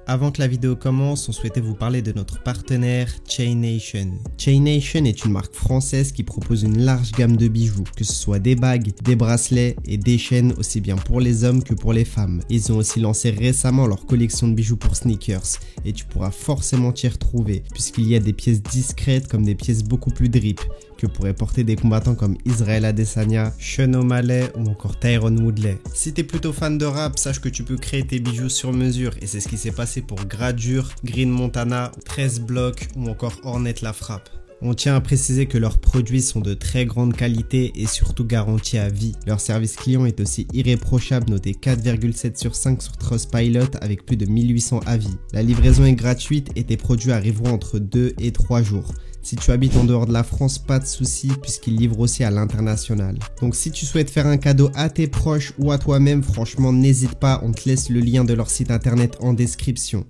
Avant que la vidéo commence, on souhaitait vous parler de notre partenaire Chaination. Chaination est une marque française qui propose une large gamme de bijoux, que ce soit des bagues, des bracelets et des chaînes aussi bien pour les hommes que pour les femmes. Ils ont aussi lancé récemment leur collection de bijoux pour sneakers et tu pourras forcément t'y retrouver puisqu'il y a des pièces discrètes comme des pièces beaucoup plus drip que pourraient porter des combattants comme Israel Adesanya, Sean O'Malley ou encore Tyron Woodley. Si t'es plutôt fan de rap, sache que tu peux créer tes bijoux sur mesure et c'est ce qui s'est passé pour Gradure, Green Montana, 13 Block ou encore Hornet La Frappe. On tient à préciser que leurs produits sont de très grande qualité et surtout garantis à vie. Leur service client est aussi irréprochable, noté 4,7 sur 5 sur Trustpilot avec plus de 1800 avis. La livraison est gratuite et tes produits arriveront entre 2 et 3 jours. Si tu habites en dehors de la France, pas de souci puisqu'ils livrent aussi à l'international. Donc si tu souhaites faire un cadeau à tes proches ou à toi-même, franchement n'hésite pas, on te laisse le lien de leur site internet en description.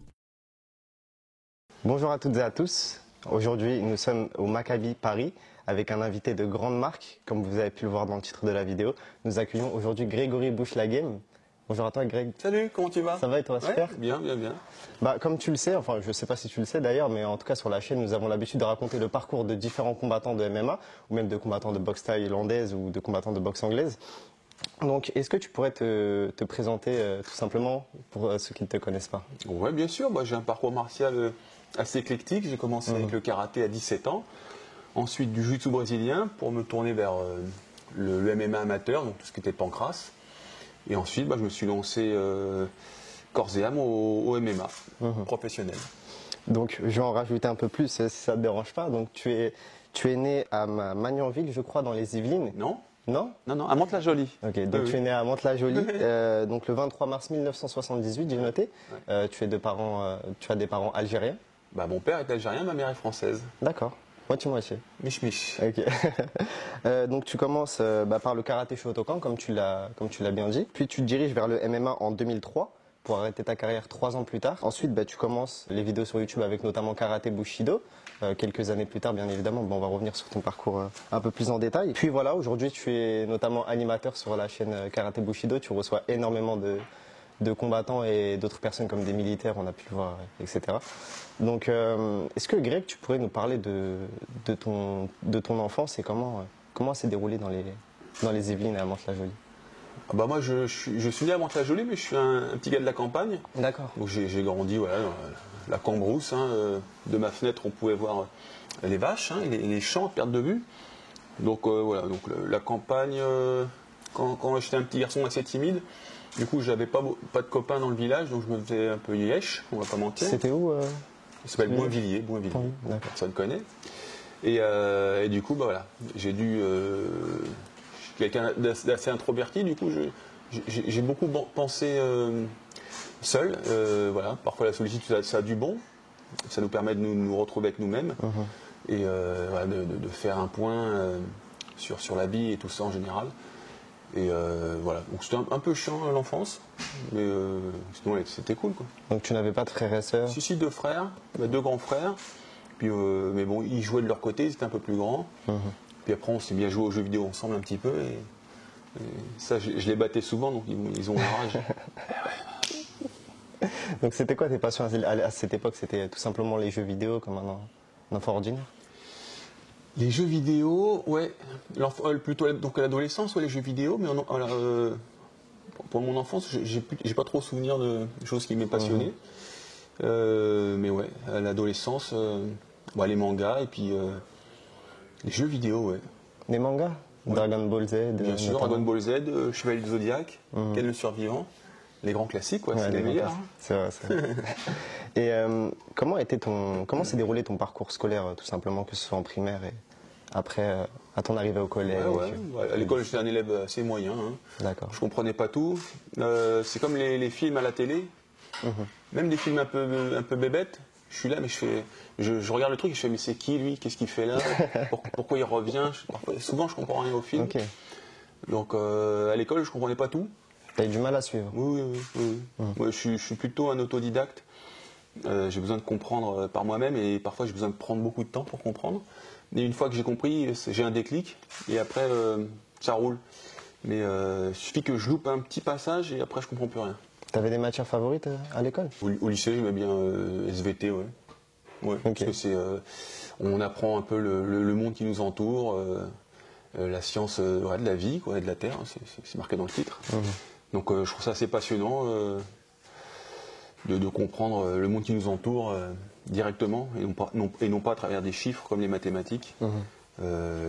Bonjour à toutes et à tous. Aujourd'hui, nous sommes au Maccabi Paris avec un invité de grande marque, comme vous avez pu le voir dans le titre de la vidéo. Nous accueillons aujourd'hui Grégory Bouchlaghem. Bonjour à toi Greg. Salut, comment tu vas? Ça va et toi? Super. Bien, bien, bien. Comme tu le sais, enfin je ne sais pas si tu le sais d'ailleurs, mais en tout cas sur la chaîne, nous avons l'habitude de raconter le parcours de différents combattants de MMA, ou même de combattants de boxe thaïlandaise ou de combattants de boxe anglaise. Donc, est-ce que tu pourrais te présenter tout simplement pour ceux qui ne te connaissent pas? Oui, bien sûr. Moi, j'ai un parcours martial assez éclectique. J'ai commencé avec le karaté à 17 ans. Ensuite, du jiu-jitsu brésilien pour me tourner vers le MMA amateur, donc tout ce qui était pancrace. Et ensuite, je me suis lancé corps et âme au MMA professionnel. Donc, je vais en rajouter un peu plus si ça ne te dérange pas. Donc, tu es né à Magnanville, je crois, dans les Yvelines. Non? Non? Non, à Mantes-la-Jolie. Ok, donc tu es né à Mantes-la-Jolie, donc le 23 mars 1978, j'ai noté. Tu as des parents algériens? Mon père est algérien, ma mère est française. D'accord, moitié-moitié. Mich. Ok. Donc tu commences par le karaté Shotokan, comme tu l'as bien dit. Puis tu te diriges vers le MMA en 2003 pour arrêter ta carrière 3 ans plus tard. Ensuite, tu commences les vidéos sur YouTube avec notamment Karaté Bushido. Quelques années plus tard, bien évidemment, on va revenir sur ton parcours un peu plus en détail. Puis voilà, aujourd'hui, tu es notamment animateur sur la chaîne Karaté Bushido. Tu reçois énormément de combattants et d'autres personnes comme des militaires, on a pu le voir, etc. Donc, est-ce que Greg, tu pourrais nous parler de ton enfance et comment s'est déroulé dans les Yvelines à Mantes-la-Jolie? Moi, je suis né à Mantes-la-Jolie, mais je suis un petit gars de la campagne. D'accord. Donc j'ai grandi dans la cambrousse. De ma fenêtre, on pouvait voir les vaches et les champs à perte de vue. Donc la campagne, quand j'étais un petit garçon assez timide, du coup, j'avais pas de copains dans le village, donc je me faisais un peu yesh, on va pas mentir. C'était où Il s'appelle Boinvilliers. Personne connaît. Et du coup, j'ai dû... Je suis quelqu'un d'assez introverti, du coup, j'ai beaucoup pensé seul. Parfois, la solitude, ça a du bon. Ça nous permet de nous retrouver avec nous-mêmes et de faire un point sur la vie et tout ça en général. Et donc c'était un peu chiant l'enfance, mais sinon c'était cool, quoi. Donc tu n'avais pas de frères et sœurs? Si, 2 frères, 2 grands frères. Puis, mais bon, ils jouaient de leur côté, ils étaient un peu plus grands. Puis après, on s'est mis à jouer aux jeux vidéo ensemble un petit peu. Et ça, je les battais souvent, donc ils ont la rage. Donc c'était quoi tes passions à cette époque? C'était tout simplement les jeux vidéo comme un enfant ordinaire? Les jeux vidéo, ouais. Plutôt donc à l'adolescence, les jeux vidéo. Mais pour mon enfance, j'ai pas trop souvenir de choses qui m'aient passionné. Mais ouais, à l'adolescence, les mangas et puis les jeux vidéo, ouais. Les mangas? Ouais. Dragon Ball Z? Bien sûr, Dragon Ball Z, Chevalier du Zodiac, Ken le Survivant. Les grands classiques, c'est les meilleurs. C'est vrai. Et comment s'est déroulé ton parcours scolaire, tout simplement, que ce soit en primaire et après, à ton arrivée au collège? À l'école, j'étais un élève assez moyen. D'accord. Je comprenais pas tout. C'est comme les films à la télé, même des films un peu bébêtes. Je suis là, mais je regarde le truc et je fais, mais c'est qui lui? Qu'est-ce qu'il fait là? Pourquoi il revient? Souvent, je comprends rien au film. Okay. Donc, à l'école, je comprenais pas tout. Tu as eu du mal à suivre? Oui. Moi, je suis plutôt un autodidacte. J'ai besoin de comprendre par moi-même et parfois, j'ai besoin de prendre beaucoup de temps pour comprendre. Et une fois que j'ai compris, j'ai un déclic et après, ça roule. Mais il suffit que je loupe un petit passage et après, je comprends plus rien. T'avais des matières favorites à l'école? Au lycée, j'aimais bien SVT, ouais. Ouais, Ok. parce que on apprend un peu le monde qui nous entoure, la science ouais, de la vie, quoi, et de la Terre, c'est marqué dans le titre. Donc je trouve ça assez passionnant de comprendre le monde qui nous entoure directement et non pas à travers des chiffres comme les mathématiques.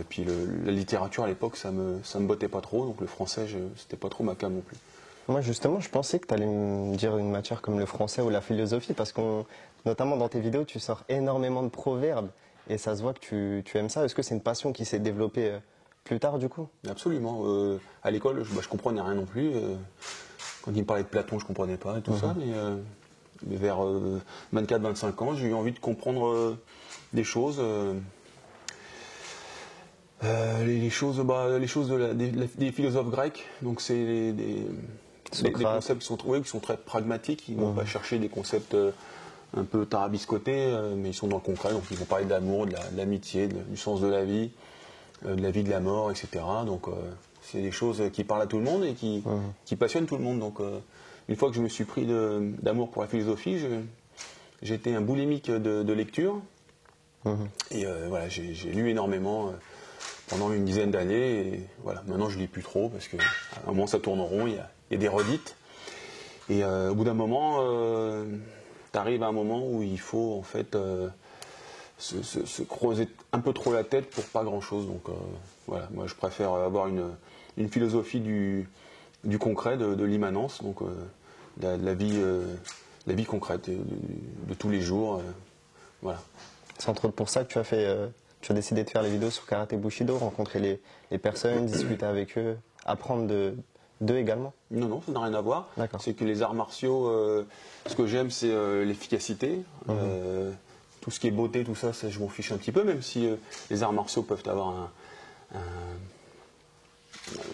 Puis la littérature à l'époque, ça me bottait pas trop, donc le français, c'était pas trop ma came non plus. Moi justement, je pensais que tu allais me dire une matière comme le français ou la philosophie, parce que notamment dans tes vidéos, tu sors énormément de proverbes et ça se voit que tu aimes ça. Est-ce que c'est une passion qui s'est développée plus tard du coup? Absolument. À l'école, je comprenais rien non plus. Quand il me parlait de Platon, je comprenais pas et tout ça, mais vers 24-25 ans, j'ai eu envie de comprendre des choses. Les choses des philosophes grecs, donc c'est des concepts qui sont très pragmatiques, ils ne vont pas chercher des concepts un peu tarabiscotés, mais ils sont dans le concret, donc ils vont parler de l'amour, de l'amitié, du sens de la vie, de la mort, etc. Donc c'est des choses qui parlent à tout le monde et qui passionnent tout le monde. Donc une fois que je me suis pris d'amour pour la philosophie, j'ai été un boulimique de lecture, et voilà, j'ai lu énormément pendant une dizaine d'années, et voilà, maintenant je lis plus trop parce qu'à un moment ça tourne en rond, il y a des redites, et au bout d'un moment, tu arrives à un moment où il faut en fait se creuser un peu trop la tête pour pas grand chose. Donc voilà, moi je préfère avoir une philosophie du concret, de l'immanence, donc la vie concrète de tous les jours, voilà. C'est entre autres pour ça que tu as décidé de faire les vidéos sur Karaté Bushido, rencontrer les personnes, discuter avec eux, apprendre d'eux également? Non, ça n'a rien à voir. C'est que les arts martiaux, ce que j'aime, c'est l'efficacité. Tout ce qui est beauté, tout ça, je m'en fiche un petit peu, même si les arts martiaux peuvent avoir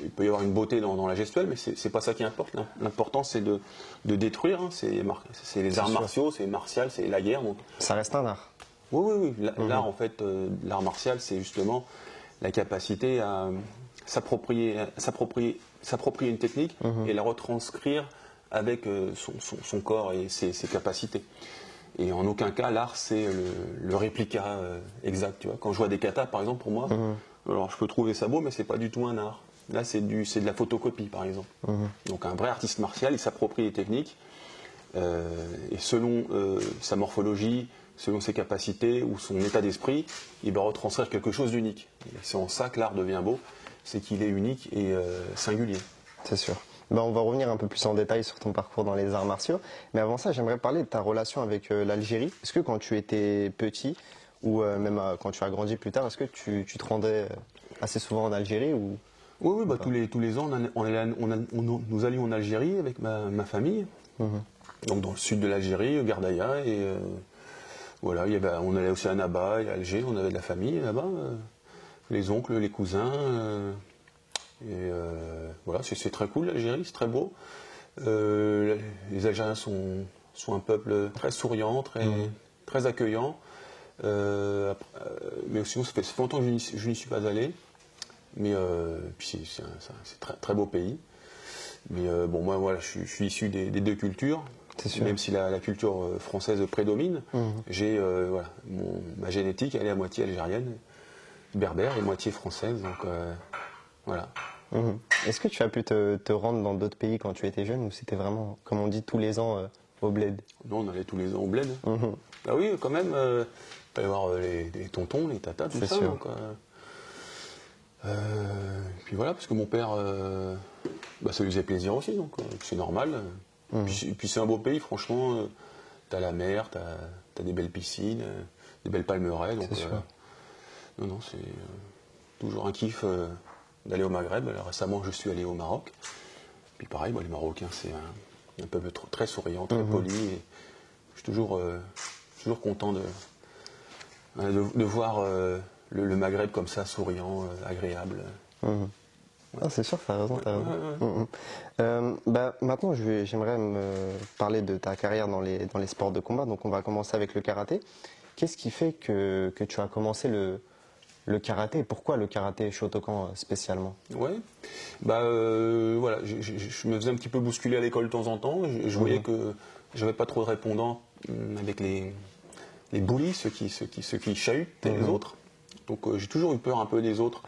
il peut y avoir une beauté dans la gestuelle, mais c'est pas ça qui importe. L'important, c'est de détruire. Hein. C'est les arts martiaux, c'est martial, c'est la guerre. Donc. Ça reste un art. Oui. L'art, en fait, l'art martial, c'est justement la capacité à s'approprier une technique et la retranscrire avec son corps et ses capacités. Et en aucun cas, l'art, c'est le réplica exact. Tu vois. Quand je vois des katas, par exemple, pour moi, alors je peux trouver ça beau, mais c'est pas du tout un art. Là, c'est de la photocopie, par exemple. Donc un vrai artiste martial, il s'approprie les techniques, et selon sa morphologie, selon ses capacités ou son état d'esprit, il va retranscrire quelque chose d'unique. C'est en ça que l'art devient beau, c'est qu'il est unique et singulier. C'est sûr. On va revenir un peu plus en détail sur ton parcours dans les arts martiaux. Mais avant ça, j'aimerais parler de ta relation avec l'Algérie. Est-ce que quand tu étais petit, ou même quand tu as grandi plus tard, est-ce que tu te rendais assez souvent en Algérie ou... Oui, tous les ans, nous allions en Algérie avec ma famille. Donc dans le sud de l'Algérie, Gardaïa, et voilà, on allait aussi à Annaba et à Alger, on avait de la famille là-bas, les oncles, les cousins, et voilà, c'est très cool l'Algérie, c'est très beau. Les Algériens sont un peuple très souriant, très accueillant, mais sinon ça fait longtemps que je n'y suis pas allé, mais puis c'est un très, très beau pays. Mais bon, moi voilà, je suis issu des deux cultures. Même si la culture française prédomine, j'ai ma génétique, elle est à moitié algérienne, berbère et moitié française, donc voilà. Est-ce que tu as pu te rendre dans d'autres pays quand tu étais jeune, ou c'était vraiment, comme on dit, tous les ans au bled? Non, on allait tous les ans au bled. Ah oui, quand même, il peut y avoir les tontons, les tatas, tout ça. Donc, puis voilà, parce que mon père, ça lui faisait plaisir aussi, donc c'est normal. Puis c'est un beau pays, franchement. T'as la mer, t'as des belles piscines, des belles palmeraies. Donc, non, c'est toujours un kiff d'aller au Maghreb. Alors, récemment, je suis allé au Maroc. Puis pareil, les Marocains, c'est un peuple très souriant, très poli. Et je suis toujours content de voir le Maghreb comme ça, souriant, agréable. Ah, c'est sûr, t'as raison. Maintenant, j'aimerais me parler de ta carrière dans les sports de combat. Donc, on va commencer avec le karaté. Qu'est-ce qui fait que tu as commencé le karaté. Pourquoi le karaté Shotokan spécialement? Ouais, voilà, je me faisais un petit peu bousculer à l'école de temps en temps. Je voyais que j'avais pas trop de répondants avec les bullies, ceux qui chahutent les autres. Donc j'ai toujours eu peur un peu des autres.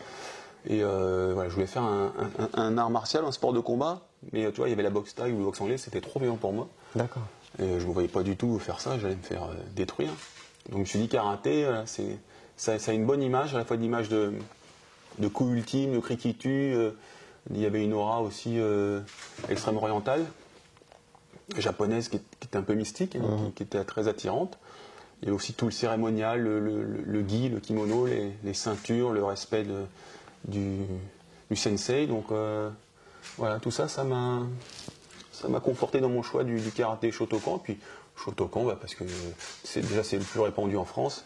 Et voilà, je voulais faire un art martial, un sport de combat. Mais tu vois, il y avait la boxe thaï ou le boxe anglais, c'était trop violent pour moi. D'accord. Et je ne me voyais pas du tout faire ça, j'allais me faire détruire. Donc je me suis dit karaté, ça a une bonne image, à la fois une image de coup ultime, de cri qui tue. Il y avait une aura aussi extrême orientale, japonaise, qui était un peu mystique, qui était très attirante. Il y avait aussi tout le cérémonial, le gi, le kimono, les ceintures, le respect du sensei. Donc voilà, tout ça, ça m'a conforté dans mon choix du karaté Shotokan. Puis Shotokan, parce que c'est le plus répandu en France.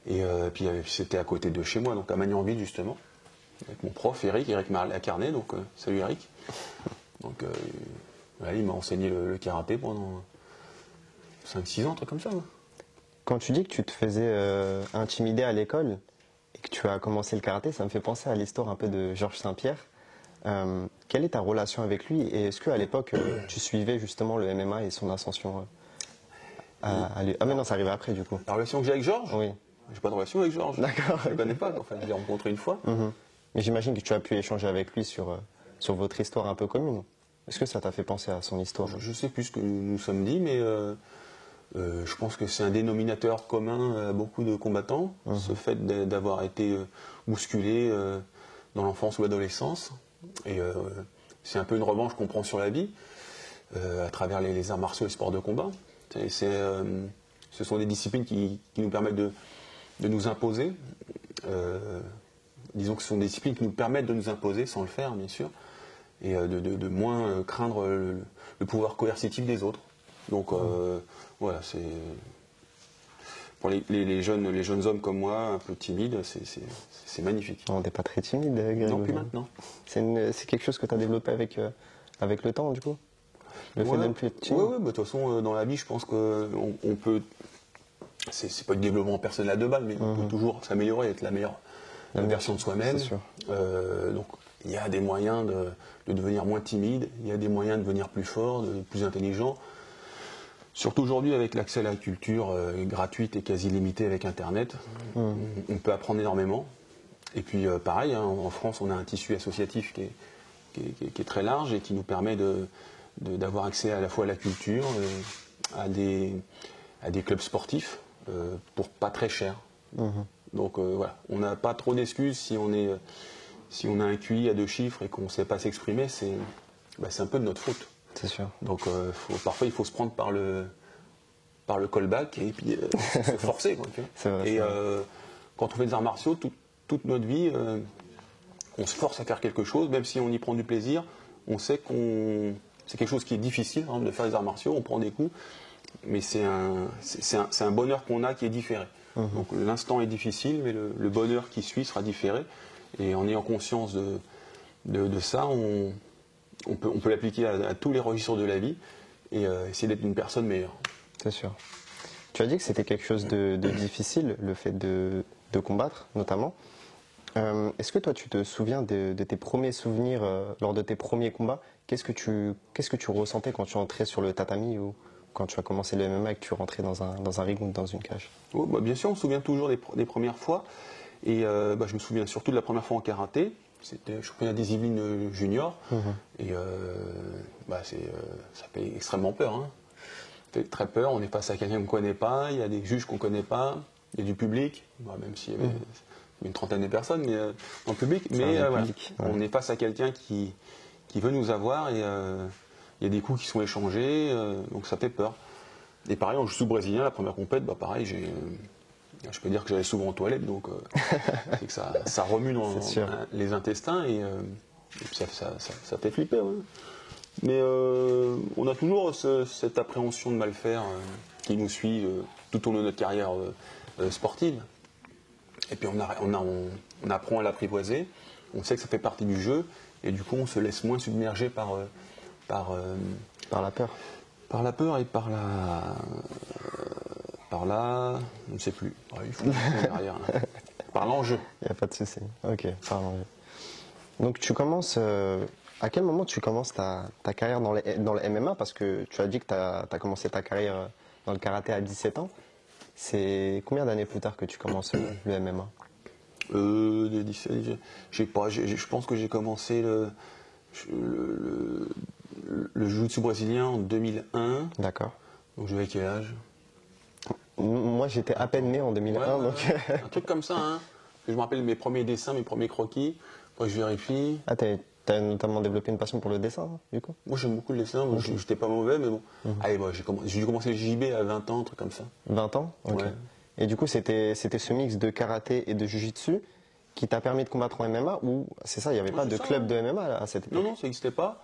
Et puis c'était à côté de chez moi, donc à Magnanville justement, avec mon prof Eric Lacarnet, donc salut Eric. Donc voilà, il m'a enseigné le karaté pendant 5-6 ans, un truc comme ça. Ouais. Quand tu dis que tu te faisais intimider à l'école et que tu as commencé le karaté, ça me fait penser à l'histoire un peu de Georges Saint-Pierre. Quelle est ta relation avec lui et est-ce qu'à l'époque tu suivais justement le MMA et son ascension à lui? Ah mais non, ça arrivait après du coup. La relation que j'ai avec Georges? Oui. J'ai pas de relation avec Georges. D'accord. Je ne le connais pas, enfin je l'ai rencontré une fois. Mais j'imagine que tu as pu échanger avec lui sur votre histoire un peu commune. Est-ce que ça t'a fait penser à son histoire? Je ne sais plus ce que nous nous sommes dit, mais je pense que c'est un dénominateur commun à beaucoup de combattants, ce fait d'avoir été bousculé dans l'enfance ou l'adolescence. Et c'est un peu une revanche qu'on prend sur la vie à travers les arts martiaux et les sports de combat. Ce sont des disciplines qui nous permettent de nous imposer. Disons que ce sont des disciplines qui nous permettent de nous imposer, sans le faire bien sûr, et de moins craindre le pouvoir coercitif des autres. Donc voilà, c'est pour les jeunes hommes comme moi, un peu timides, c'est magnifique. On n'est pas très timide, Grégory. Non plus maintenant. C'est quelque chose que tu as développé avec le temps, du coup? Le fait de ne plus être timide? Oui, de toute façon, dans la vie, je pense qu'on peut. C'est pas du développement personnel à 2 balles, mais on peut toujours s'améliorer, être la meilleure version de soi-même. Donc il y a des moyens de devenir moins timide, il y a des moyens de devenir plus fort, plus intelligent. Surtout aujourd'hui avec l'accès à la culture gratuite et quasi limitée avec Internet, on peut apprendre énormément. Et puis pareil, en France on a un tissu associatif qui est très large et qui nous permet d'avoir accès à la fois à la culture, à des clubs sportifs pour pas très cher. Donc voilà, on n'a pas trop d'excuses si on a un QI à 2 chiffres et qu'on ne sait pas s'exprimer, c'est un peu de notre faute. C'est sûr. Donc parfois il faut se prendre par le callback et puis se forcer. Quoi, tu vois. C'est vrai, et quand on fait des arts martiaux, toute notre vie, on se force à faire quelque chose, même si on y prend du plaisir, on sait c'est quelque chose qui est difficile hein, de faire des arts martiaux, on prend des coups, mais c'est un bonheur qu'on a qui est différé. Donc l'instant est difficile, mais le bonheur qui suit sera différé. Et en ayant conscience de ça, on peut l'appliquer à tous les registres de la vie et essayer d'être une personne meilleure. C'est sûr. Tu as dit que c'était quelque chose de difficile, le fait de combattre, notamment. Est-ce que toi, tu te souviens de tes premiers souvenirs lors de tes premiers combats? Qu'est-ce que tu ressentais quand tu entrais sur le tatami ou quand tu as commencé le MMA et que tu rentrais dans un ring ou dans une cage? Oh, bien sûr, on se souvient toujours des premières fois. Et je me souviens surtout de la première fois en karaté. C'était championnat des Yvelines junior. Et ça fait extrêmement peur. Hein. Ça fait très peur. On est face à quelqu'un qu'on ne connaît pas. Il y a des juges qu'on ne connaît pas. Il y a du public. Même s'il y avait une trentaine de personnes mais, dans le public. Mais voilà, on est face à quelqu'un qui veut nous avoir. Et il y a des coups qui sont échangés. Donc ça fait peur. Et pareil, en jiu-jitsu brésilien, la première compète, pareil, je peux dire que j'allais souvent aux toilettes, donc c'est que ça remue dans les intestins et puis ça fait flipper. Ouais. Mais on a toujours cette appréhension de mal faire qui nous suit tout au long de notre carrière sportive. Et puis on apprend à l'apprivoiser, on sait que ça fait partie du jeu, et du coup on se laisse moins submerger par la peur. Par la peur et par la... je ne sais plus. Ouais, il faut derrière. par l'enjeu. Il n'y a pas de souci. Ok, par l'enjeu. Donc tu commences, à quel moment tu commences ta carrière dans le MMA? Parce que tu as dit que tu as commencé ta carrière dans le karaté à 17 ans. C'est combien d'années plus tard que tu commences le MMA? De 17, je sais pas, je pense que j'ai commencé le jiu-jitsu brésilien en 2001. D'accord. Donc j'avais quel âge? Moi j'étais à peine né en 2001, donc... Un truc comme ça, hein. Je me rappelle mes premiers dessins, mes premiers croquis. Après je vérifie. Ah, t'as notamment développé une passion pour le dessin, hein, du coup? Moi j'aime beaucoup le dessin, moi, j'étais pas mauvais, mais bon. Allez, j'ai dû commencer le JB à 20 ans, un truc comme ça. 20 ans? Ok. Ouais. Et du coup, c'était ce mix de karaté et de jujitsu qui t'a permis de combattre en MMA, ou c'est ça, il n'y avait pas de club de MMA là, à cette époque? Non, ça n'existait pas.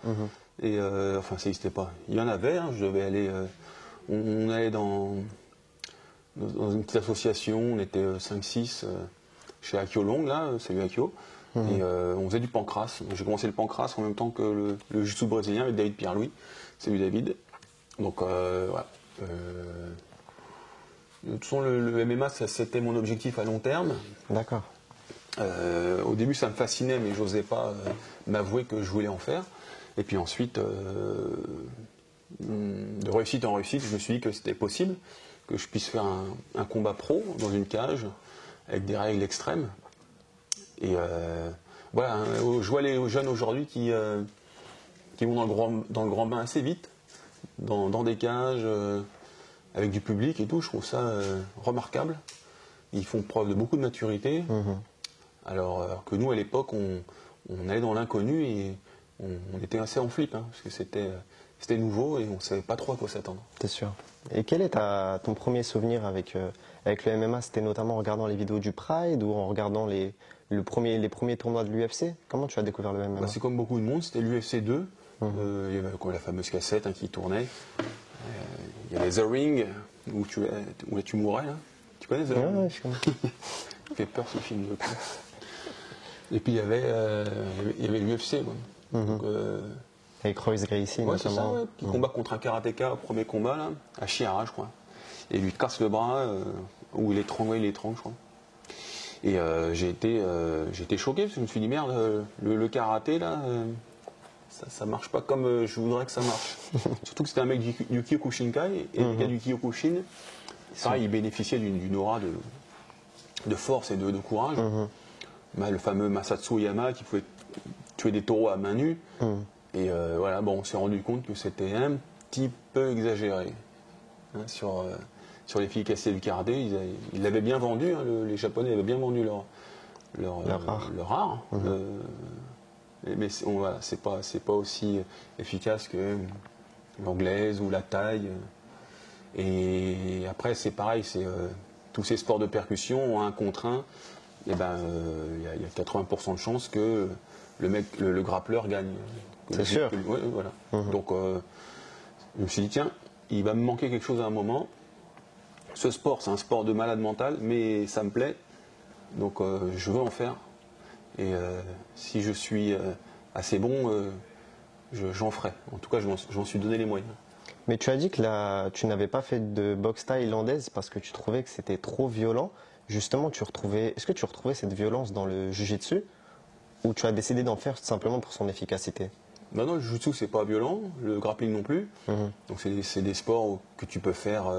Et enfin, ça n'existait pas. Il y en avait, hein, je devais aller. On allait dans une petite association, on était 5-6 chez Akio Long, là, c'est Akio. Et on faisait du pancrace. J'ai commencé le pancrace en même temps que le jiu-jitsu brésilien avec David Pierre-Louis. Salut David. Donc voilà. De toute façon, le MMA, c'était mon objectif à long terme. D'accord. Au début, ça me fascinait, mais j'osais pas m'avouer que je voulais en faire. Et puis ensuite, de réussite en réussite, je me suis dit que c'était possible, que je puisse faire un combat pro dans une cage, avec des règles extrêmes. Et voilà, hein, je vois les jeunes aujourd'hui qui vont dans le grand bain assez vite, dans des cages, avec du public et tout. Je trouve ça remarquable. Ils font preuve de beaucoup de maturité. Alors que nous, à l'époque, on allait dans l'inconnu et on était assez en flip, hein, parce que c'était nouveau et on ne savait pas trop à quoi s'attendre. C'est sûr. Et quel est ton premier souvenir avec le MMA? C'était notamment en regardant les vidéos du Pride ou en regardant les premiers tournois de l'UFC? Comment tu as découvert le MMA? C'est comme beaucoup de monde, c'était l'UFC 2. Il y avait la fameuse cassette, hein, qui tournait. Il y avait The Ring, où tu mourais. Là. Tu connais The Ring? Ouais, je connais. Il fait peur ce film de coup. Et puis il y avait l'UFC. Avec Royce Gracie, ouais, notamment. C'est ça, ouais. Qui combat contre un karatéka au premier combat, là, à Chihara, je crois. Et il lui casse le bras, ou il étrangle, je crois. Et j'ai été choqué, parce que je me suis dit, merde, le karaté, là, ça marche pas comme je voudrais que ça marche. Surtout que c'était un mec du Kyokushinkai, et les gars du Kyokushin, pareil, il bénéficiait d'une aura de force et de courage. Le fameux Masatsu Oyama qui pouvait tuer des taureaux à main nue. Et voilà, bon, on s'est rendu compte que c'était un petit peu exagéré, hein, sur l'efficacité du karaté. Ils l'avaient bien vendu, hein, les Japonais avaient bien vendu leur art. Mais voilà, c'est pas aussi efficace que l'anglaise ou la thaï. Et après, c'est pareil, tous ces sports de percussion, en 1 contre 1, et ben, y a 80% de chances que le grappleur gagne. C'est sûr. Ouais, voilà. Donc, je me suis dit, tiens, il va me manquer quelque chose à un moment. Ce sport, c'est un sport de malade mental, mais ça me plaît. Donc, je veux en faire. Et si je suis assez bon, j'en ferai. En tout cas, j'en suis donné les moyens. Mais tu as dit que tu n'avais pas fait de boxe thaïlandaise parce que tu trouvais que c'était trop violent. Justement, est-ce que tu retrouvais cette violence dans le jiu-jitsu ou tu as décidé d'en faire simplement pour son efficacité? Non, le jiu-jitsu, c'est pas violent, le grappling non plus. Donc c'est des sports que tu peux faire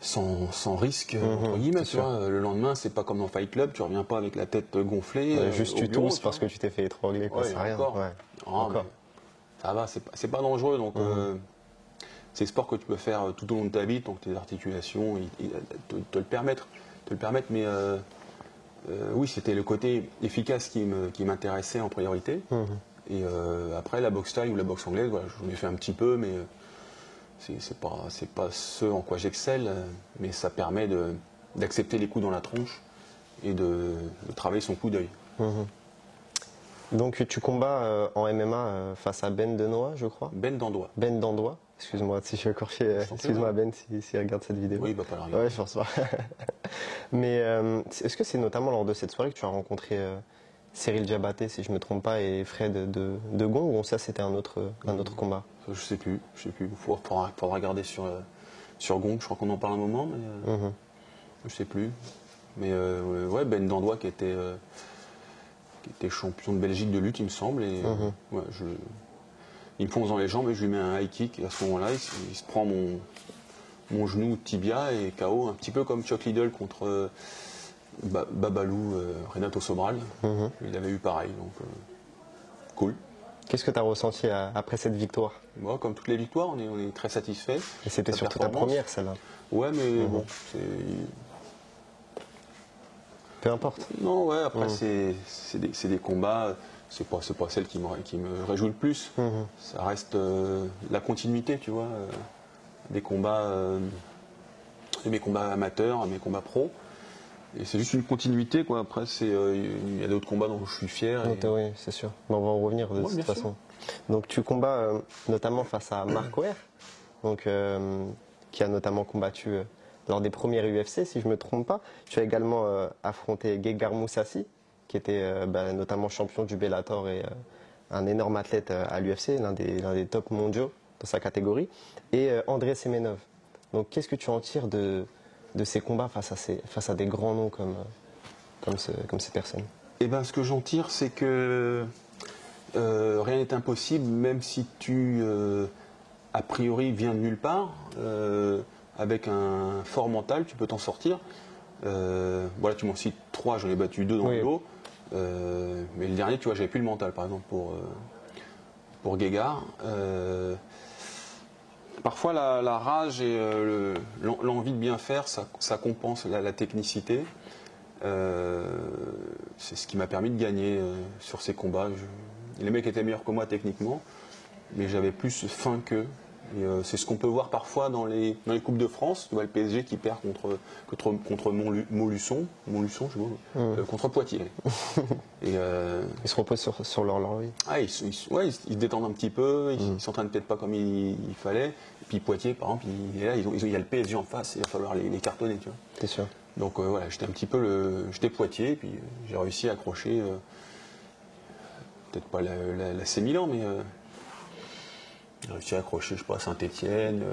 sans risque, entre guillemets. Tu vois. Le lendemain, c'est pas comme dans Fight Club, tu reviens pas avec la tête gonflée. Juste tu tousses parce que tu t'es fait étrangler, quoi. C'est rien. Encore. Ouais. Encore. Ça va, c'est pas dangereux. Donc c'est des sports que tu peux faire tout au long de ta vie, donc tes articulations te le permettent. Mais oui, c'était le côté efficace qui m'intéressait en priorité. Et après, la boxe thaï ou la boxe anglaise, voilà, j'en ai fait un petit peu, mais c'est pas ce en quoi j'excelle, mais ça permet d'accepter les coups dans la tronche et de travailler son coup d'œil. Donc tu combats en MMA face à Ben Denois, je crois. Ben Dandois. Ben Dandois. Excuse-moi si je suis écorché. Excuse-moi Ben si regarde cette vidéo. Oui, il va pas la regarder. Ouais, je pense pas. Mais est-ce que c'est notamment lors de cette soirée que tu as rencontré Cyril Diabaté, si je me trompe pas, et Fred de Gong, ou ça c'était un autre combat? Je sais plus. Il faudra regarder sur Gong, je crois qu'on en parle un moment, mais je sais plus. Mais ouais, Ben Dandois qui était champion de Belgique de lutte, il me semble. Et ouais, il me fonce dans les jambes et je lui mets un high kick. Et à ce moment-là, il se prend mon genou tibia et KO, un petit peu comme Chuck Liddell contre Babalou, Renato Sobral. Il avait eu pareil, donc cool. Qu'est-ce que tu as ressenti après cette victoire? Moi, comme toutes les victoires, on est très satisfait. Et c'était surtout ta première, celle-là. Ouais, mais bon, peu importe. Non, ouais, après, c'est des combats, c'est pas celle qui me réjouit le plus. Ça reste la continuité, tu vois, des combats, de mes combats amateurs, mes combats pro. Et c'est juste une continuité, quoi. Après, il y a d'autres combats dont je suis fier. Oui, c'est sûr. Mais on va en revenir de toute façon. Donc, tu combats notamment face à Mark Ware, donc, qui a notamment combattu lors des premières UFC, si je ne me trompe pas. Tu as également affronté Gegard Mousasi, qui était notamment champion du Bellator et un énorme athlète à l'UFC, l'un des top mondiaux dans sa catégorie, et André Semenov. Donc, qu'est-ce que tu en tires de ces combats face à des grands noms comme ces personnes? Eh ben, ce que j'en tire, c'est que rien n'est impossible, même si tu, a priori, viens de nulle part. Avec un fort mental, tu peux t'en sortir. Voilà, tu m'en cites 3, j'en ai battu 2 dans le lot. Mais le dernier, tu vois, j'avais plus le mental, par exemple, pour Gegard. Parfois, la rage et l'envie de bien faire, ça compense la technicité. C'est ce qui m'a permis de gagner sur ces combats. Les mecs étaient meilleurs que moi techniquement, mais j'avais plus faim qu'eux. C'est ce qu'on peut voir parfois dans les Coupes de France. Tu vois le PSG qui perd contre Montluçon, je sais contre Poitiers. Et ils se reposent sur leur laurier. Ah, ils se détendent un petit peu, ils s'entraînent peut-être pas comme il fallait. Et puis Poitiers, par exemple, il y a le PSG en face, il va falloir les cartonner. Tu vois. C'est sûr. Donc voilà, j'étais Poitiers, puis j'ai réussi à accrocher, peut-être pas la C Milan, mais j'ai réussi à accrocher, je sais pas, Saint-Étienne.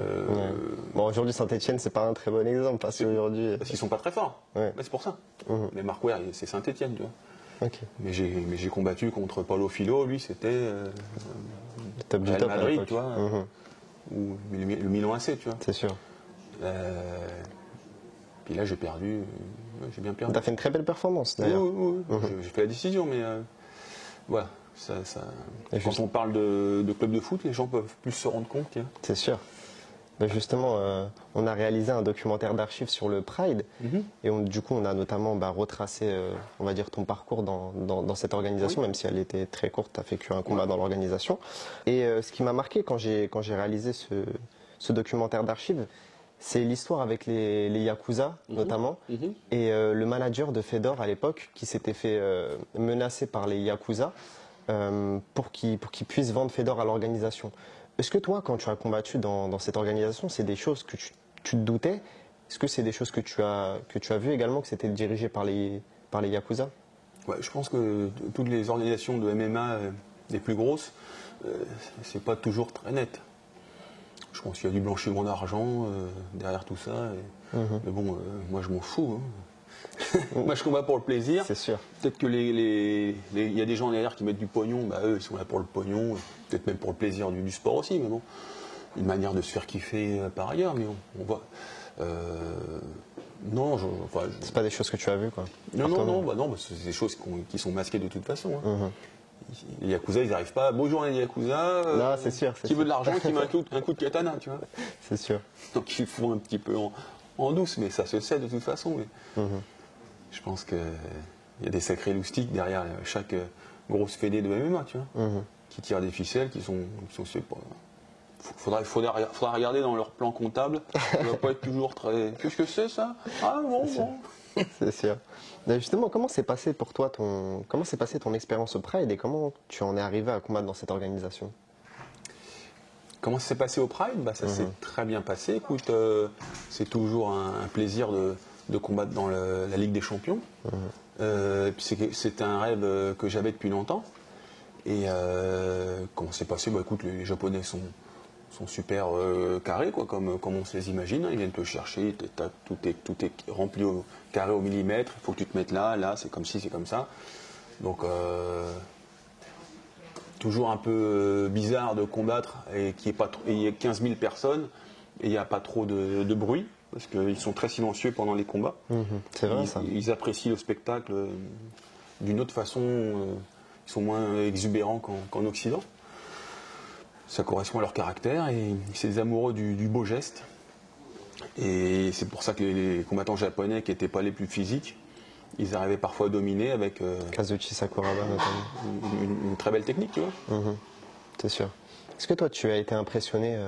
Bon, aujourd'hui, Saint-Étienne, c'est pas un très bon exemple, parce qu'aujourd'hui. Parce qu'ils sont pas très forts. Ouais. C'est pour ça. Mais Mark Ware, c'est Saint-Étienne, tu vois. Okay. Mais j'ai combattu contre Paulo Filho, lui, c'était top du Real top Madrid, tu vois. Ou le Milan AC, tu vois. C'est sûr. Puis là, j'ai perdu. J'ai bien perdu. T'as fait une très belle performance, d'ailleurs. Oui. J'ai fait la décision, mais voilà. Quand on parle de club de foot, les gens peuvent plus se rendre compte. C'est sûr. Mais justement, on a réalisé un documentaire d'archives sur le Pride. Et du coup, on a notamment retracé, on va dire, ton parcours dans cette organisation, même si elle était très courte, tu as fait qu'un combat dans l'organisation. Et ce qui m'a marqué quand j'ai réalisé ce documentaire d'archives, c'est l'histoire avec les Yakuza, notamment, et le manager de Fedor à l'époque, qui s'était fait menacer par les Yakuza pour qu'il puisse vendre Fedor à l'organisation. Est-ce que toi, quand tu as combattu dans cette organisation, c'est des choses que tu te doutais? Est-ce que c'est des choses que tu as vues également, que c'était dirigé par les Yakuza? Ouais, je pense que toutes les organisations de MMA les plus grosses, c'est pas toujours très net. Je pense qu'il y a du blanchiment d'argent derrière tout ça. Mais bon, moi je m'en fous. Moi je combats pour le plaisir. C'est sûr. Peut-être que il y a des gens derrière qui mettent du pognon, eux ils sont là pour le pognon, peut-être même pour le plaisir du sport aussi, mais bon, une manière de se faire kiffer par ailleurs, mais on voit. Non, c'est pas des choses que tu as vues, quoi. Non, c'est des choses qui sont masquées de toute façon. Les Yakuza, ils n'arrivent pas. Bonjour les Yakuza. Non, c'est sûr. Qui veut de l'argent, qui met un coup de katana, tu vois. C'est sûr. Donc ils font un petit peu en douce, mais ça se sait de toute façon. Je pense qu'il y a des sacrés loustiques derrière chaque grosse fédé de MMA, tu vois, qui tirent des ficelles, qui sont c'est pas. Faudra regarder dans leur plan comptable. Ça va pas être toujours très. Qu'est-ce que c'est ça? Ah bon. C'est sûr. Justement, comment s'est passé pour toi ton expérience au Pride et comment tu en es arrivé à combattre dans cette organisation? Comment ça s'est passé au Pride? Ça s'est très bien passé. Écoute, c'est toujours un plaisir de combattre dans la Ligue des Champions. C'est un rêve que j'avais depuis longtemps. Et comment c'est passé? Écoute, les Japonais sont super carrés, quoi, comme on se les imagine. Ils viennent te chercher, tout est rempli au carré au millimètre. Il faut que tu te mettes là, c'est comme ci, c'est comme ça. Donc toujours un peu bizarre de combattre et qu'il y ait 15 000 personnes et il n'y a pas trop de bruit parce qu'ils sont très silencieux pendant les combats. C'est vrai, ça. Ils apprécient le spectacle d'une autre façon. Ils sont moins exubérants qu'en Occident. Ça correspond à leur caractère et c'est des amoureux du beau geste. Et c'est pour ça que les combattants japonais qui n'étaient pas les plus physiques, ils arrivaient parfois à dominer avec Kazuchi Sakuraba notamment. une très belle technique, tu vois. C'est sûr. Est-ce que toi tu as été impressionné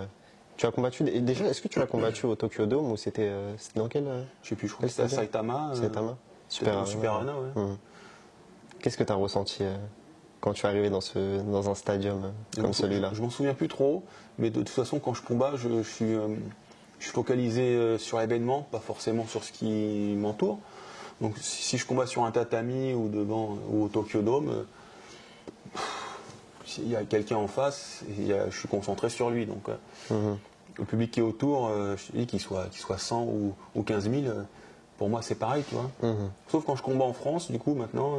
tu as combattu déjà, est-ce que tu as combattu au Tokyo Dome ou c'était dans quel Je sais plus, je crois que c'était à Saitama. Saitama. Super Arena, ouais. Qu'est-ce que tu as ressenti quand tu es arrivé dans un stadium comme celui-là? Je m'en souviens plus trop, mais de toute façon quand je combats, je suis focalisé sur l'événement, pas forcément sur ce qui m'entoure. Donc si je combats sur un tatami ou au Tokyo Dome, s'il y a quelqu'un en face, je suis concentré sur lui. Donc le public qui est autour, je te dis qu'il soit 100 ou 15 000, pour moi c'est pareil, tu vois. Sauf quand je combats en France, du coup maintenant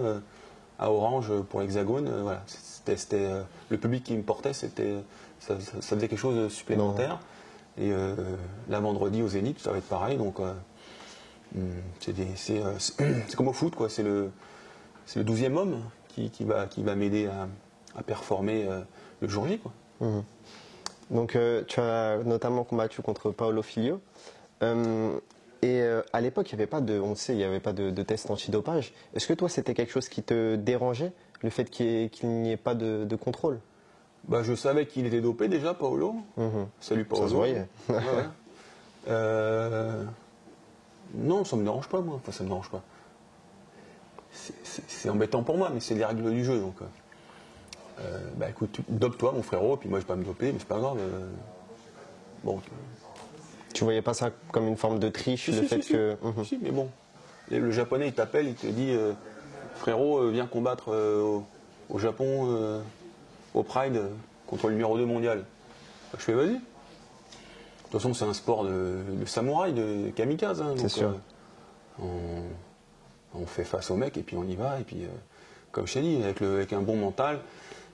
à Orange pour l'Hexagone, voilà, c'était le public qui me portait, ça faisait quelque chose de supplémentaire. Et là vendredi au Zénith, ça va être pareil. Donc c'est comme au foot, quoi. C'est le 12e homme qui va m'aider à performer le jour J, quoi. Donc tu as notamment combattu contre Paolo Filho. À l'époque, il n'y avait pas il n'y avait pas de test antidopage. Est-ce que toi, c'était quelque chose qui te dérangeait, le fait qu'il n'y ait pas de contrôle? Bah, je savais qu'il était dopé déjà, Paolo. Salut Paolo. Ça se voyait. Ouais. Non, ça me dérange pas, moi. Enfin, ça me dérange pas. C'est embêtant pour moi, mais c'est les règles du jeu. Donc, bah écoute, dope-toi, mon frérot, puis moi je vais pas me doper, mais c'est pas grave. Bon. Tu voyais pas ça comme une forme de triche, le fait que. Si, mais bon. Le japonais, il t'appelle, il te dit frérot, viens combattre au Japon, au Pride, contre le numéro 2 mondial. Je fais vas-y. De toute façon, c'est un sport de samouraï, de kamikaze. Hein, c'est sûr. On fait face au mec et puis on y va. Et puis, comme je t'ai dit, avec un bon mental,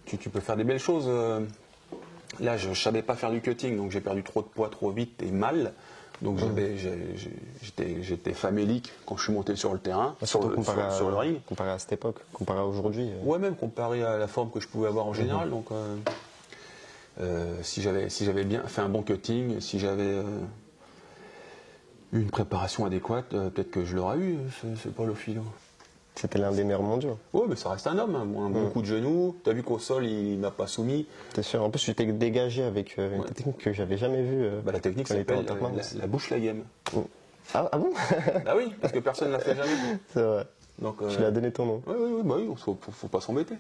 tu peux faire des belles choses. Là, je ne savais pas faire du cutting, donc j'ai perdu trop de poids trop vite et mal. Donc j'étais famélique quand je suis monté sur le terrain, sur le ring. Comparé à cette époque, comparé à aujourd'hui. Ouais, même comparé à la forme que je pouvais avoir en général. Donc si j'avais bien fait un bon cutting, si j'avais eu une préparation adéquate, peut-être que je l'aurais eu, ce Paolo Filho. C'était l'un des meilleurs mondiaux. Oui, mais ça reste un homme, hein. Bon, beaucoup de genoux. Tu as vu qu'au sol, il m'a pas soumis. C'est sûr. En plus, tu t'es dégagé avec une technique que j'avais jamais vue. La technique s'appelle la bouche la game. Ah bon? Ah oui, parce que personne ne l'a fait jamais. C'est vrai. Donc, tu lui as donné ton nom. Oui, bah oui, faut pas s'embêter.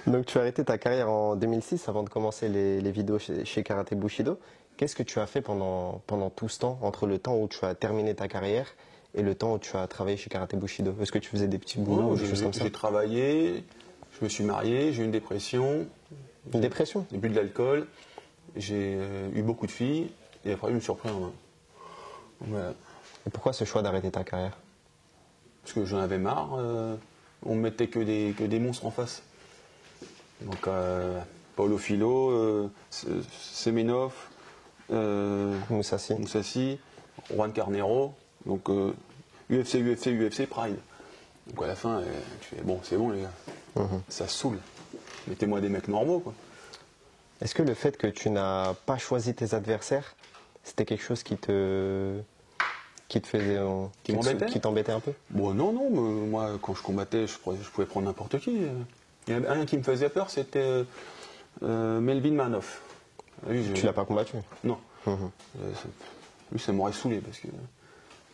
Donc tu as arrêté ta carrière en 2006 avant de commencer les vidéos chez Karaté Bushido. Qu'est-ce que tu as fait pendant tout ce temps, entre le temps où tu as terminé ta carrière et le temps où tu as travaillé chez Karaté Bushido? Est-ce que tu faisais des petits boulots ou des choses comme ça? J'ai travaillé, je me suis marié, j'ai eu une dépression. Une dépression? J'ai bu de l'alcool, j'ai eu beaucoup de filles et après je me suis repris en main. Voilà. Et pourquoi ce choix d'arrêter ta carrière? Parce que j'en avais marre, on me mettait que des monstres en face. Donc Paolo Filho, Semenov, Moussassi, Juan Carnero, donc UFC, Pride. Donc à la fin, tu fais bon, c'est bon les gars, ça saoule. Mettez-moi des mecs normaux, quoi. Est-ce que le fait que tu n'as pas choisi tes adversaires, c'était quelque chose qui t'embêtait un peu? Bon, non, moi quand je combattais, je pouvais prendre n'importe qui. Il y en avait un qui me faisait peur, c'était Melvin Manoff. Tu l'as pas combattu? Non. Lui, ça m'aurait saoulé parce que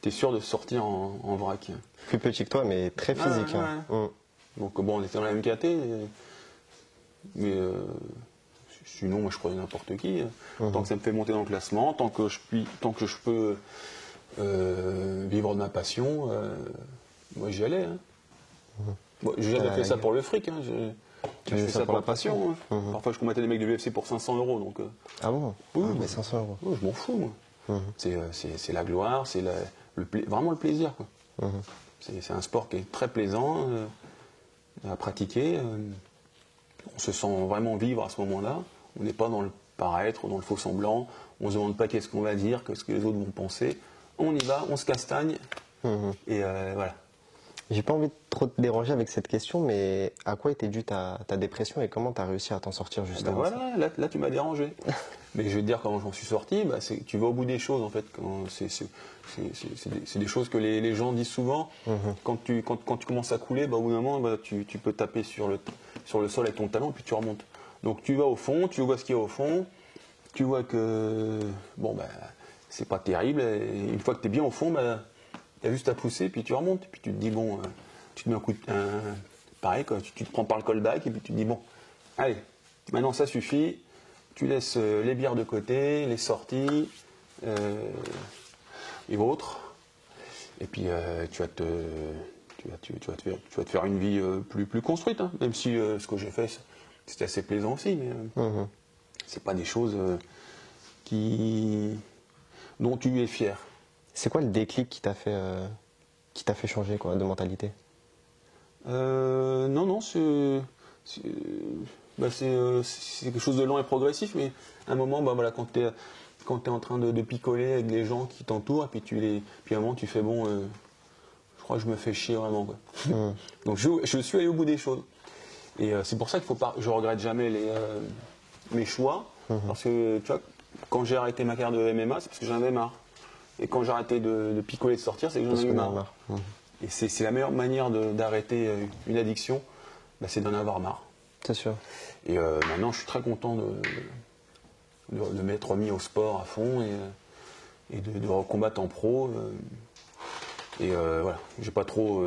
t'es sûr de sortir en vrac. Plus petit que toi, mais très physique. Ouais. Donc bon, on était dans la même KT, mais sinon, moi je prenais n'importe qui. Tant que ça me fait monter dans le classement, tant que je peux vivre de ma passion, moi j'y allais. Hein. Bon, j'ai jamais fait ça pour le fric. Hein. Tu je fais fais ça ça pour la passion. passion. Hein. Parfois, je combattais des mecs de l'UFC pour 500 euros. Donc, Ah bon? oui, Ah, mais 500 euros. je m'en fous, moi. C'est la gloire, c'est vraiment le plaisir, quoi. C'est un sport qui est très plaisant à pratiquer. On se sent vraiment vivre à ce moment-là. On n'est pas dans le paraître, dans le faux semblant. On ne se demande pas qu'est-ce qu'on va dire, qu'est-ce que les autres vont penser. On y va, on se castagne. Et voilà. J'ai pas envie de trop te déranger avec cette question, mais à quoi était due ta dépression et comment tu as réussi à t'en sortir Ben justement? voilà, là tu m'as dérangé. Mais je vais te dire comment j'en suis sorti. Bah, tu vas au bout des choses en fait. C'est des choses que les gens disent souvent. Quand tu commences à couler, bah, au bout d'un moment, bah, tu peux taper sur le sol avec ton talon et puis tu remontes. Donc tu vas au fond, tu vois ce qu'il y a au fond, tu vois que bon bah c'est pas terrible. Et une fois que tu es bien au fond, bah, tu as juste à pousser puis tu remontes. Puis tu te dis bon, tu te mets pareil quoi, tu te prends par le callback et puis tu te dis bon, allez, maintenant ça suffit. Tu laisses les bières de côté, les sorties et autres. Et puis tu vas te faire une vie plus construite, hein. Même si ce que j'ai fait, c'était assez plaisant aussi, mais c'est pas des choses dont tu es fier. C'est quoi le déclic qui t'a fait changer quoi, de mentalité? Non, c'est quelque chose de lent et progressif, mais à un moment, bah, voilà, quand tu es en train de picoler avec les gens qui t'entourent, et puis à un moment tu fais bon, je crois que je me fais chier vraiment, quoi. Donc je suis allé au bout des choses. Et c'est pour ça qu'il faut pas, je regrette jamais mes choix, parce que tu vois, quand j'ai arrêté ma carrière de MMA, c'est parce que j'en avais marre. Et quand j'ai arrêté de picoler, de sortir, c'est que j'en ai eu marre. Et c'est la meilleure manière d'arrêter une addiction, bah, c'est d'en avoir marre. C'est sûr. Et maintenant, je suis très content de m'être mis au sport à fond et de recombattre en pro. Et voilà, j'ai pas trop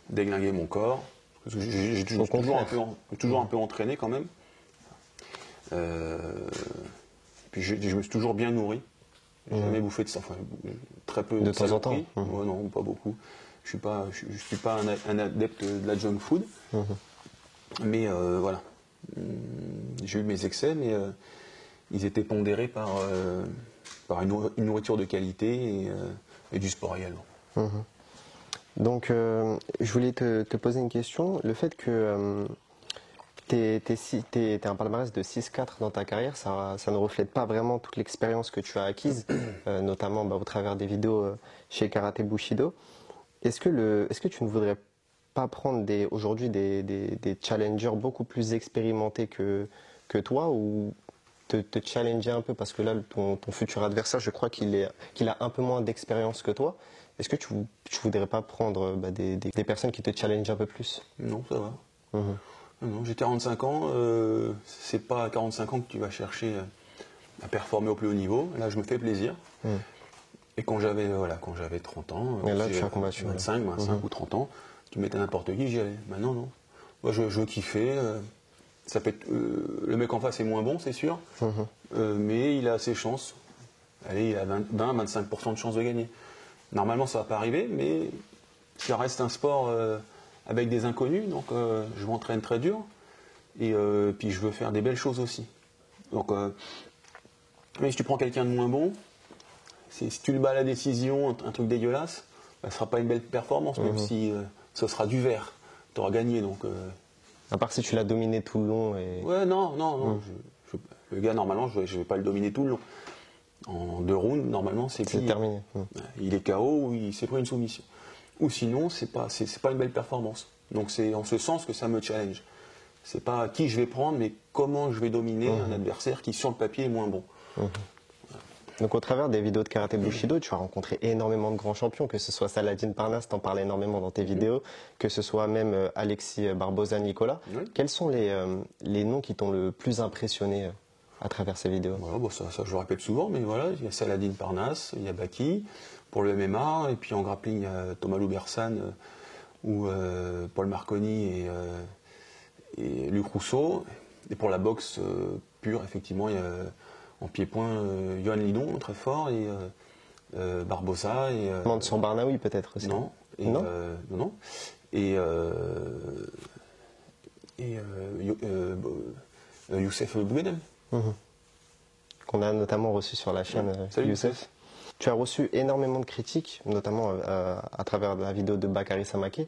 déglingué mon corps. Parce que j'ai toujours un peu entraîné quand même. Puis je me suis toujours bien nourri. J'ai jamais bouffé de ça. Enfin, très peu de temps en temps. Ouais, non, pas beaucoup. Je suis pas un adepte de la junk food. Mais voilà. J'ai eu mes excès, mais ils étaient pondérés par une nourriture de qualité et du sport également. Donc, je voulais te poser une question. Le fait que t'es un palmarès de 6-4 dans ta carrière, ça ne reflète pas vraiment toute l'expérience que tu as acquise, notamment au travers des vidéos chez Karaté Bushido. Est-ce que tu ne voudrais pas prendre aujourd'hui des challengers beaucoup plus expérimentés que toi, ou te challenger un peu, parce que là ton futur adversaire, je crois qu'il a un peu moins d'expérience que toi. Est-ce que tu voudrais pas prendre des personnes qui te challengent un peu plus? Non, ça va. Non, j'ai 45 ans, c'est pas à 45 ans que tu vas chercher à performer au plus haut niveau. Là, je me fais plaisir. Et quand j'avais 30 ans, là, tu as combattu, 25 ou 30 ans, tu mettais n'importe qui, j'y allais. Maintenant, non. Moi, je kiffais. Ça peut être, le mec en face est moins bon, c'est sûr, mais il a ses chances. Allez, il a 20-25% de chances de gagner. Normalement, ça va pas arriver, mais ça reste un sport avec des inconnus, donc je m'entraîne très dur, et puis je veux faire des belles choses aussi. Donc, mais si tu prends quelqu'un de moins bon, si tu le bats à la décision, un truc dégueulasse, ça ne sera pas une belle performance, même si ce sera du vert. Tu auras gagné, donc... À part si tu l'as dominé tout le long. Ouais, non. Le gars, normalement, je ne vais pas le dominer tout le long. En 2 rounds, normalement, c'est terminé. Il est KO ou il s'est pris une soumission. Ou sinon, c'est pas une belle performance. Donc c'est en ce sens que ça me challenge. C'est pas qui je vais prendre, mais comment je vais dominer un adversaire qui, sur le papier, est moins bon. Donc au travers des vidéos de Karaté Bushido, tu as rencontré énormément de grands champions, que ce soit Saladin Parnasse, t'en parles énormément dans tes vidéos, que ce soit même Alexis Barbosa Nicolas. Quels sont les noms qui t'ont le plus impressionné à travers ces vidéos? Voilà, bon, ça je le répète souvent, mais voilà, il y a Saladin Parnasse, il y a Baki pour le MMA, et puis en grappling, il y a Thomas Loubersan ou Paul Marconi et Luc Rousseau. Et pour la boxe pure, effectivement, il y a en pied-point Yohan Lidon, très fort, et Barbosa. Et Mansour Barnaoui peut-être aussi. Non. Non. Non. Et et Youssef Bouguedem. Qu'on a notamment reçu sur la chaîne Youssef. Tu as reçu énormément de critiques, notamment à travers la vidéo de Bakary Samaké.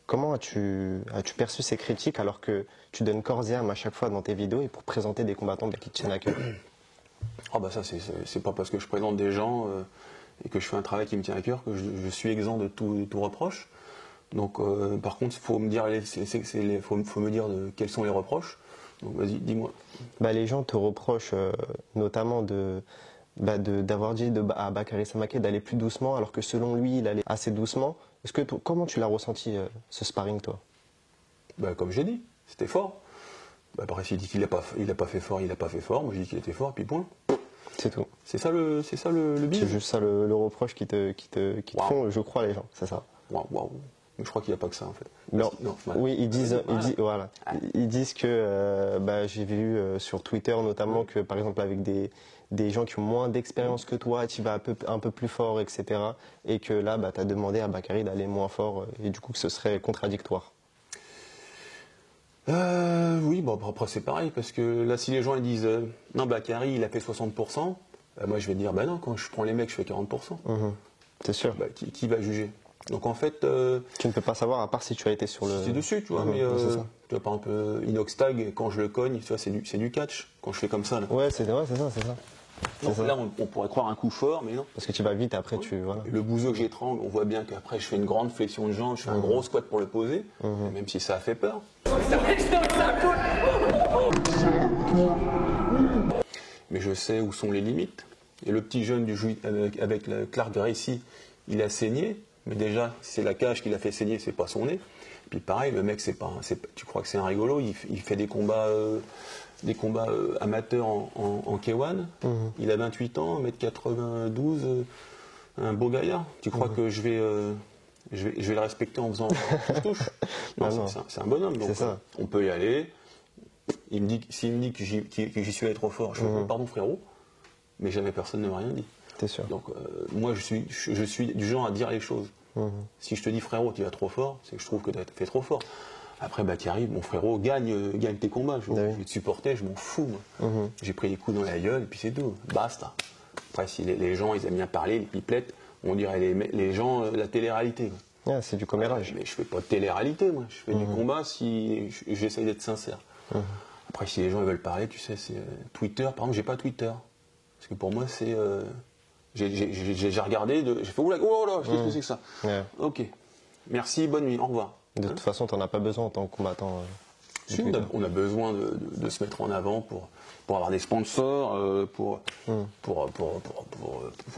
Comment as-tu perçu ces critiques alors que tu donnes corps et âme à chaque fois dans tes vidéos et pour présenter des combattants qui te tiennent à cœur? Ah bah ça, c'est pas parce que je présente des gens et que je fais un travail qui me tient à cœur que je suis exempt de tout reproche. Donc par contre, il faut me dire, faut me dire quels sont les reproches. Donc vas-y, dis-moi. Bah, les gens te reprochent notamment d'avoir dit à Bakary Samaké d'aller plus doucement alors que selon lui, il allait assez doucement. Comment tu l'as ressenti ce sparring, toi? Bah, comme j'ai dit, c'était fort. Bah, après, s'il dit qu'il n'a pas fait fort, il n'a pas fait fort. Moi, je dis qu'il était fort, puis point. C'est tout. C'est ça le bif. C'est juste ça le reproche qui te font, je crois, les gens, c'est ça. Waouh. Mais je crois qu'il n'y a pas que ça, en fait. Non. Voilà. Oui, ils disent que j'ai vu sur Twitter notamment que par exemple avec des gens qui ont moins d'expérience que toi, tu vas un peu plus fort, etc. Et que là, tu as demandé à Bakary d'aller moins fort et du coup que ce serait contradictoire. Oui, bon, après c'est pareil, parce que là, si les gens ils disent non, Bakary il a fait 60%, moi je vais dire non, quand je prends les mecs, je fais 40%. C'est sûr. Qui va juger? Donc en fait. Tu ne peux pas savoir à part si tu as été sur le. C'est dessus, tu vois, mais tu vois, par exemple, Inox Tag, quand je le cogne, tu vois, c'est du catch, quand je fais comme ça. Là. Ouais, c'est ça. Donc là, on pourrait croire un coup fort, mais non. Parce que tu vas vite, après tu. Voilà. Le bouseau que j'étrangle, on voit bien qu'après je fais une grande flexion de jambes, je fais un gros squat pour le poser, même si ça a fait peur. Mais je sais où sont les limites. Et le petit jeune avec le Clark Gracie, il a saigné, mais déjà, c'est la cage qui l'a fait saigner, c'est pas son nez. Puis pareil, le mec, tu crois que c'est un rigolo, il fait des combats. Amateurs en K1, il a 28 ans, 1m92, un beau gaillard. Tu crois que je vais le respecter en faisant touche-touche? Non, c'est un bonhomme, donc on peut y aller. S'il me dit que j'y suis allé trop fort, je fais pardon frérot, mais jamais personne ne m'a rien dit. T'es sûr. Donc moi je suis du genre à dire les choses. Si je te dis frérot tu vas trop fort, c'est que je trouve que tu as fait trop fort. Après, qui arrive, mon frérot, gagne tes combats. Je vais te supporter, je m'en fous. J'ai pris des coups dans la gueule, et puis c'est tout. Basta. Après, si les gens, ils aiment bien parler, les pipelettes, on dirait les gens, la télé-réalité. C'est du commérage. Mais je fais pas de télé-réalité, moi. Je fais du combat si j'essaye d'être sincère. Après, si les gens veulent parler, tu sais, c'est Twitter. Par exemple, j'ai pas Twitter. Parce que pour moi, c'est... j'ai regardé, j'ai fait, oh là, qu'est-ce que c'est que ça? Ok. Merci, bonne nuit, au revoir. De toute façon, tu n'en as pas besoin en tant que combattant. Si, on a besoin de se mettre en avant pour avoir des sponsors, pour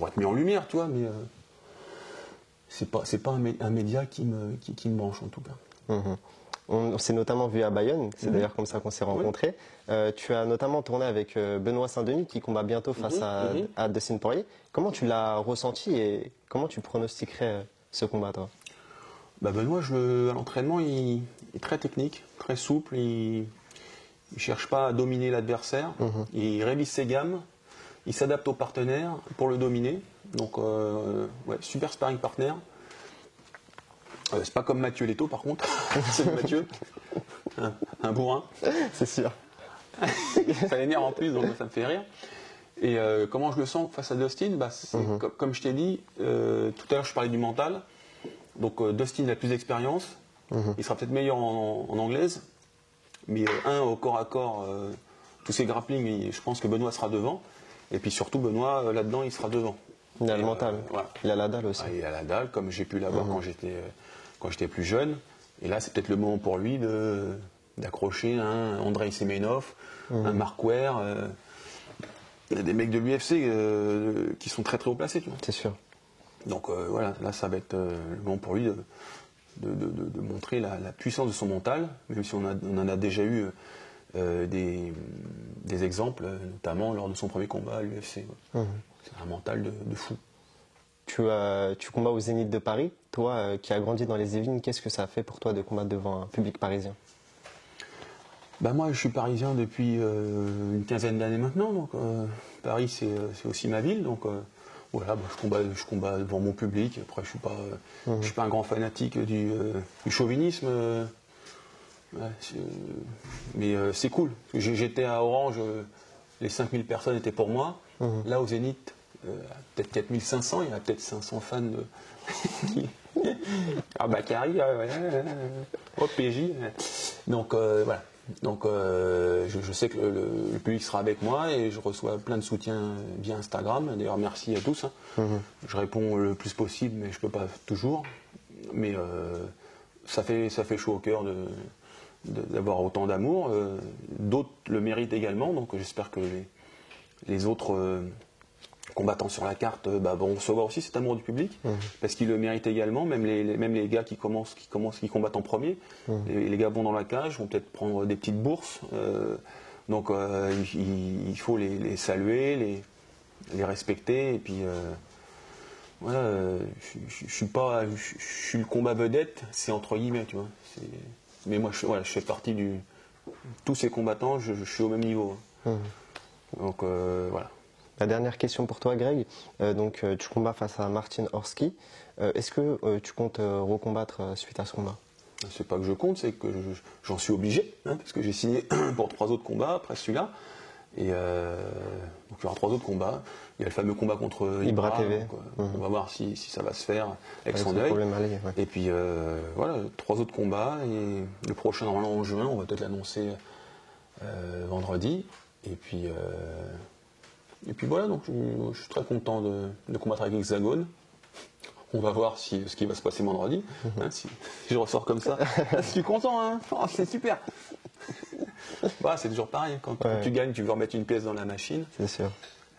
être mis en lumière, tu vois, mais c'est pas un média qui me branche en tout cas. On s'est notamment vu à Bayonne, c'est d'ailleurs comme ça qu'on s'est rencontrés. Tu as notamment tourné avec Benoît Saint-Denis qui combat bientôt face à Dustin Poirier. Comment tu l'as ressenti et comment tu pronostiquerais ce combat, toi? Benoît, à l'entraînement, il est très technique, très souple, il cherche pas à dominer l'adversaire, il révise ses gammes, il s'adapte au partenaire pour le dominer. Donc, super sparring partner. C'est pas comme Mathieu Leto, par contre. C'est Mathieu, un bourrin. C'est sûr. Ça l'énerve en plus, donc ça me fait rire. Et comment je le sens face à Dustin? Comme je t'ai dit, tout à l'heure, je parlais du mental. Donc Dustin a plus d'expérience, il sera peut-être meilleur en anglaise, mais au corps à corps, tous ces grapplings, je pense que Benoît sera devant, et puis surtout Benoît, là-dedans, il sera devant. Il a le mental, voilà. Il a la dalle aussi. Il a la dalle, comme j'ai pu l'avoir quand j'étais plus jeune, et là c'est peut-être le moment pour lui d'accrocher un Andrei Semenov, un Mark Ware, il y a des mecs de l'UFC qui sont très très haut placés, tu vois. C'est sûr. Donc voilà, là ça va être le moment pour lui de montrer la puissance de son mental, même si on en a déjà eu des exemples, notamment lors de son premier combat à l'UFC. C'est un mental de fou. Tu combats au Zénith de Paris. Toi qui as grandi dans les Yvelines, qu'est-ce que ça a fait pour toi de combattre devant un public parisien? Moi je suis parisien depuis une quinzaine d'années maintenant, donc Paris c'est aussi ma ville, donc voilà, je combats devant mon public. Après, je suis pas un grand fanatique du chauvinisme. Ouais, mais c'est cool. J'étais à Orange, les 5000 personnes étaient pour moi. Là, au Zénith, peut-être 4500, il y a peut-être 500 fans de... ah bah Carrie, oh PJ. Donc voilà. Donc je sais que le public sera avec moi et je reçois plein de soutien via Instagram. D'ailleurs, merci à tous. Je réponds le plus possible, mais je peux pas toujours. Mais ça fait chaud au cœur d'avoir autant d'amour. D'autres le méritent également, donc j'espère que les autres combattants sur la carte vont recevoir aussi cet amour du public, parce qu'ils le méritent également, même les gars qui combattent en premier. Les gars vont dans la cage, vont peut-être prendre des petites bourses, donc il faut les saluer, les respecter, et puis voilà, je suis le combat vedette, c'est entre guillemets, tu vois. Mais moi, je fais partie tous ces combattants, je suis au même niveau. Donc voilà. La dernière question pour toi, Greg. Donc tu combats face à Martin Orski. Est-ce que tu comptes recombattre suite à ce combat? C'est pas que je compte, c'est que j'en suis obligé, parce que j'ai signé pour 3 autres combats après celui-là. Et donc il y aura 3 autres combats. Il y a le fameux combat contre Ibra TV. Donc, on va voir si ça va se faire avec son œil. Ouais. Et puis voilà, 3 autres combats. Et le prochain normalement en juin, on va peut-être l'annoncer vendredi. Et puis voilà, donc je suis très content de combattre avec Hexagone. On va voir ce qui va se passer vendredi. Si je ressors comme ça, je suis content, hein. Oh, c'est super. Bah, c'est toujours pareil. Quand tu gagnes, tu veux remettre une pièce dans la machine. C'est sûr.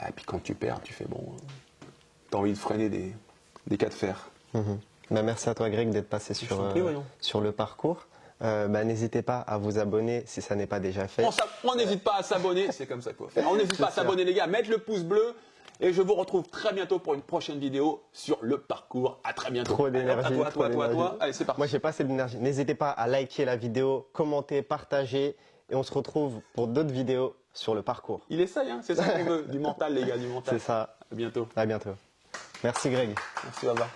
Et puis quand tu perds, tu fais bon. T'as envie de freiner des cas de fer. Merci à toi, Greg, d'être passé sur le parcours. N'hésitez pas à vous abonner si ça n'est pas déjà fait. On n'hésite pas à s'abonner, c'est comme ça qu'il faut faire. On n'hésite pas à s'abonner, les gars, mettre le pouce bleu. Et je vous retrouve très bientôt pour une prochaine vidéo sur le parcours. À très bientôt. Trop d'énergie. À toi. Allez, c'est parti. Moi, j'ai pas assez d'énergie. N'hésitez pas à liker la vidéo, commenter, partager. Et on se retrouve pour d'autres vidéos sur le parcours. Il essaye, hein, c'est ça qu'on veut. Du mental, les gars, du mental. C'est ça. À bientôt. À bientôt. Merci, Greg. Merci, Baba.